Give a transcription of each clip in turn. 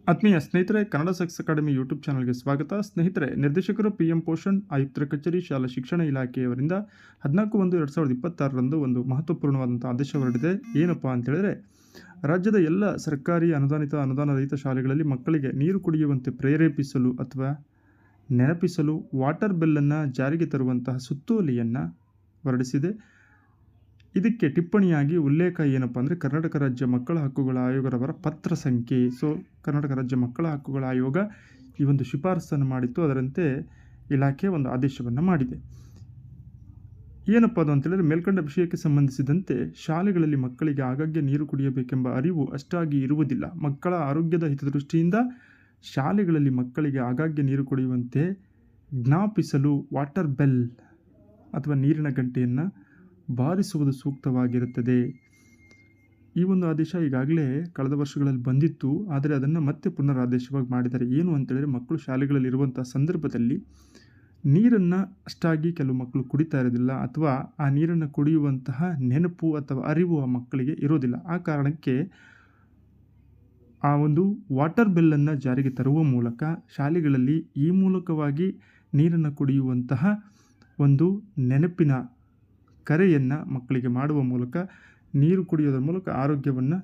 ಆತ್ಮೀಯ ಸ್ನೇಹಿತರೆ, Kannada success academy YouTube ಚಾನಲ್ಗೆ ಸ್ವಾಗತ. ಸ್ನೇಹಿತರೆ, ನಿರ್ದೇಶಕರು PM ಪೋಷಣ್ ಆಯುಕ್ತರ ಕಚೇರಿ ಶಾಲಾ ಶಿಕ್ಷಣ ಇಲಾಖೆಯವರಿಂದ 14/1/2026ರಂದು ಒಂದು ಮಹತ್ವಪೂರ್ಣವಾದಂಥ ಆದೇಶ ಹೊರಡಿದೆ. ಏನಪ್ಪ ಅಂತ ಹೇಳಿದ್ರೆ, ರಾಜ್ಯದ ಎಲ್ಲ ಸರ್ಕಾರಿ ಅನುದಾನಿತ ಅನುದಾನ ರಹಿತ ಶಾಲೆಗಳಲ್ಲಿ ಮಕ್ಕಳಿಗೆ ನೀರು ಕುಡಿಯುವಂತೆ ಪ್ರೇರೇಪಿಸಲು ಅಥವಾ ನೆನಪಿಸಲು ವಾಟರ್ ಬೆಲ್ಲನ್ನು ಜಾರಿಗೆ ತರುವಂತಹ ಸುತ್ತೋಲೆಯನ್ನು ಹೊರಡಿಸಿದೆ. ಇದಕ್ಕೆ ಟಿಪ್ಪಣಿಯಾಗಿ ಉಲ್ಲೇಖ ಏನಪ್ಪ ಅಂದರೆ, ಕರ್ನಾಟಕ ರಾಜ್ಯ ಮಕ್ಕಳ ಹಕ್ಕುಗಳ ಆಯೋಗರವರ ಪತ್ರ ಸಂಖ್ಯೆ. ಕರ್ನಾಟಕ ರಾಜ್ಯ ಮಕ್ಕಳ ಹಕ್ಕುಗಳ ಆಯೋಗ ಈ ಒಂದು ಶಿಫಾರಸನ್ನು ಮಾಡಿತ್ತು. ಅದರಂತೆ ಇಲಾಖೆ ಒಂದು ಆದೇಶವನ್ನು ಮಾಡಿದೆ. ಏನಪ್ಪ ಅದು ಅಂತೇಳಿದರೆ, ಮೇಲ್ಕಂಡ ವಿಷಯಕ್ಕೆ ಸಂಬಂಧಿಸಿದಂತೆ ಶಾಲೆಗಳಲ್ಲಿ ಮಕ್ಕಳಿಗೆ ಆಗಾಗ್ಗೆ ನೀರು ಕುಡಿಯಬೇಕೆಂಬ ಅರಿವು ಅಷ್ಟಾಗಿ ಇರುವುದಿಲ್ಲ. ಮಕ್ಕಳ ಆರೋಗ್ಯದ ಹಿತದೃಷ್ಟಿಯಿಂದ ಶಾಲೆಗಳಲ್ಲಿ ಮಕ್ಕಳಿಗೆ ಆಗಾಗ್ಗೆ ನೀರು ಕುಡಿಯುವಂತೆ ಜ್ಞಾಪಿಸಲು ವಾಟರ್ ಬೆಲ್ ಅಥವಾ ನೀರಿನ ಗಂಟೆಯನ್ನು ಬಾರಿಸುವುದು ಸೂಕ್ತವಾಗಿರುತ್ತದೆ. ಈ ಒಂದು ಆದೇಶ ಈಗಾಗಲೇ ಕಳೆದ ವರ್ಷಗಳಲ್ಲಿ ಬಂದಿತ್ತು. ಆದರೆ ಅದನ್ನು ಮತ್ತೆ ಪುನರ್ ಆದೇಶವಾಗಿ ಮಾಡಿದ್ದಾರೆ. ಏನು ಅಂತೇಳಿದರೆ, ಮಕ್ಕಳು ಶಾಲೆಗಳಲ್ಲಿ ಇರುವಂಥ ಸಂದರ್ಭದಲ್ಲಿ ನೀರನ್ನು ಅಷ್ಟಾಗಿ ಕೆಲವು ಮಕ್ಕಳು ಕುಡಿತಾ ಇರೋದಿಲ್ಲ, ಅಥವಾ ಆ ನೀರನ್ನು ಕುಡಿಯುವಂತಹ ನೆನಪು ಅಥವಾ ಅರಿವು ಆ ಮಕ್ಕಳಿಗೆ ಇರೋದಿಲ್ಲ. ಆ ಕಾರಣಕ್ಕೆ ಆ ಒಂದು ವಾಟರ್ ಬೆಲ್ಲನ್ನು ಜಾರಿಗೆ ತರುವ ಮೂಲಕ ಶಾಲೆಗಳಲ್ಲಿ ಈ ಮೂಲಕವಾಗಿ ನೀರನ್ನು ಕುಡಿಯುವಂತಹ ಒಂದು ನೆನಪಿನ ಕರೆಯನ್ನು ಮಕ್ಕಳಿಗೆ ಮಾಡುವ ಮೂಲಕ ನೀರು ಕುಡಿಯೋದ್ರ ಮೂಲಕ ಆರೋಗ್ಯವನ್ನು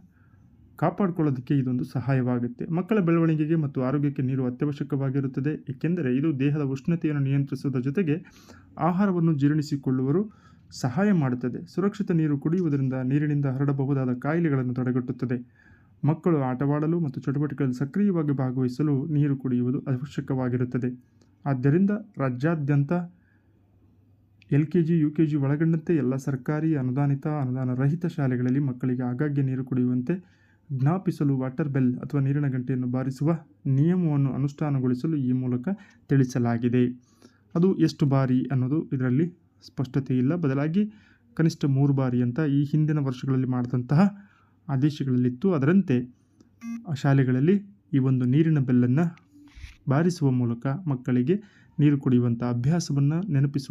ಕಾಪಾಡಿಕೊಳ್ಳೋದಕ್ಕೆ ಇದೊಂದು ಸಹಾಯವಾಗುತ್ತೆ. ಮಕ್ಕಳ ಬೆಳವಣಿಗೆಗೆ ಮತ್ತು ಆರೋಗ್ಯಕ್ಕೆ ನೀರು ಅತ್ಯವಶ್ಯಕವಾಗಿರುತ್ತದೆ. ಏಕೆಂದರೆ ಇದು ದೇಹದ ಉಷ್ಣತೆಯನ್ನು ನಿಯಂತ್ರಿಸುವುದರ ಜೊತೆಗೆ ಆಹಾರವನ್ನು ಜೀರ್ಣಿಸಿಕೊಳ್ಳುವರು ಸಹಾಯ ಮಾಡುತ್ತದೆ. ಸುರಕ್ಷಿತ ನೀರು ಕುಡಿಯುವುದರಿಂದ ನೀರಿನಿಂದ ಹರಡಬಹುದಾದ ಕಾಯಿಲೆಗಳನ್ನು ತಡೆಗಟ್ಟುತ್ತದೆ. ಮಕ್ಕಳು ಆಟವಾಡಲು ಮತ್ತು ಚಟುವಟಿಕೆಗಳಲ್ಲಿ ಸಕ್ರಿಯವಾಗಿ ಭಾಗವಹಿಸಲು ನೀರು ಕುಡಿಯುವುದು ಅವಶ್ಯಕವಾಗಿರುತ್ತದೆ. ಆದ್ದರಿಂದ ರಾಜ್ಯಾದ್ಯಂತ LKG UKG ಒಳಗೊಂಡಂತೆ ಎಲ್ಲ ಸರ್ಕಾರಿ ಅನುದಾನಿತ ಅನುದಾನ ರಹಿತ ಶಾಲೆಗಳಲ್ಲಿ ಮಕ್ಕಳಿಗೆ ಆಗಾಗ್ಗೆ ನೀರು ಕುಡಿಯುವಂತೆ ಜ್ಞಾಪಿಸಲು ವಾಟರ್ ಬೆಲ್ ಅಥವಾ ನೀರಿನ ಗಂಟೆಯನ್ನು ಬಾರಿಸುವ ನಿಯಮವನ್ನು ಅನುಷ್ಠಾನಗೊಳಿಸಲು ಈ ಮೂಲಕ ತಿಳಿಸಲಾಗಿದೆ. ಅದು ಎಷ್ಟು ಬಾರಿ ಅನ್ನೋದು ಇದರಲ್ಲಿ ಸ್ಪಷ್ಟತೆ ಇಲ್ಲ. ಬದಲಾಗಿ ಕನಿಷ್ಠ 3 ಬಾರಿ ಅಂತ ಈ ಹಿಂದಿನ ವರ್ಷಗಳಲ್ಲಿ ಮಾಡಿದಂತಹ ಆದೇಶಗಳಲ್ಲಿತ್ತು. ಅದರಂತೆ ಶಾಲೆಗಳಲ್ಲಿ ಈ ಒಂದು ನೀರಿನ ಬೆಲ್ಲನ್ನು ಬಾರಿಸುವ ಮೂಲಕ ಮಕ್ಕಳಿಗೆ ನೀರು ಕುಡಿಯುವಂಥ ಅಭ್ಯಾಸವನ್ನು ನೆನಪಿಸುವ